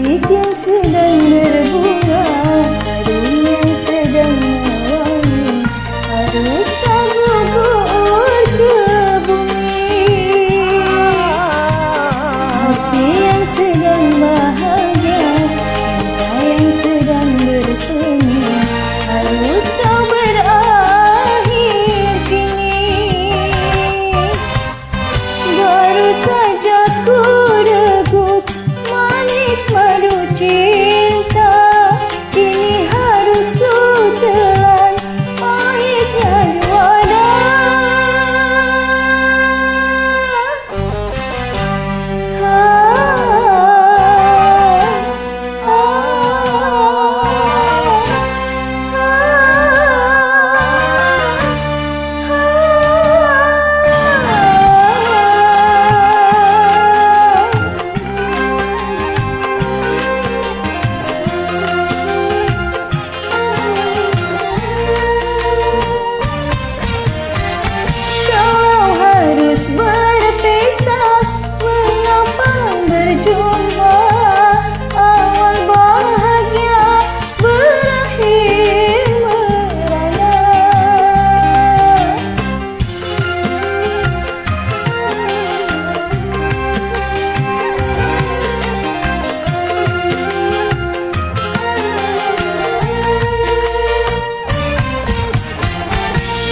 Musik yang sedang berbunga, padu yang sedang mewangi, harus gugur ke bumi. Hati yang sedang bahagia, cinta yang sedang bersemi, harus kau berakhir kini. Baru saja ku regup manis madu cinta, kini harus ku telan pahitnya juara.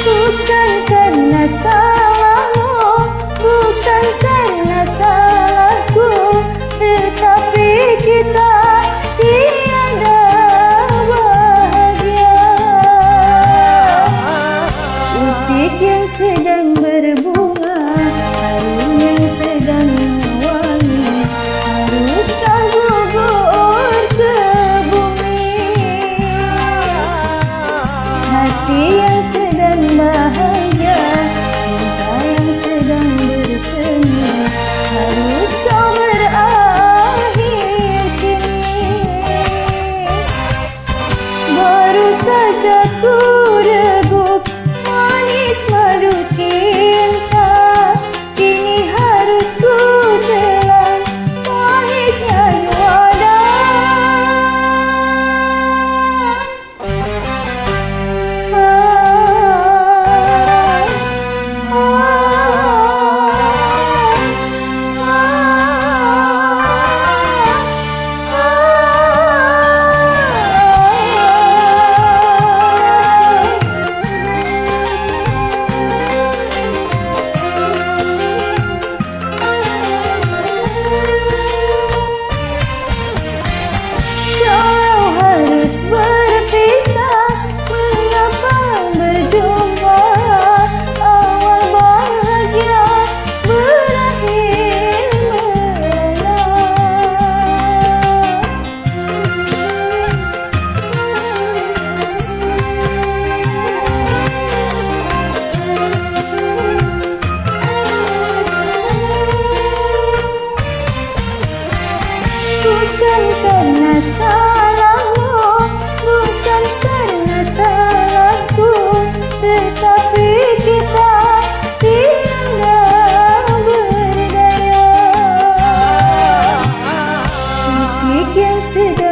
Bukan karena salahmu, bukan karena salahku, tetapi kita tiada bahagia. Musik yang sedang berbunga, harum yang sedang mewangi, harus kau gugur ke bumi. Hati yang sedang bahagia, cinta yang sedang bersemi, harus kau berakhir kini. Baru saja ku regup manis madu cinta, kini harus ku telan pahitnya juara. Bukan karena salahmu, bukan karena salahku, tetapi kita tiada berdaya. Musik yang sedang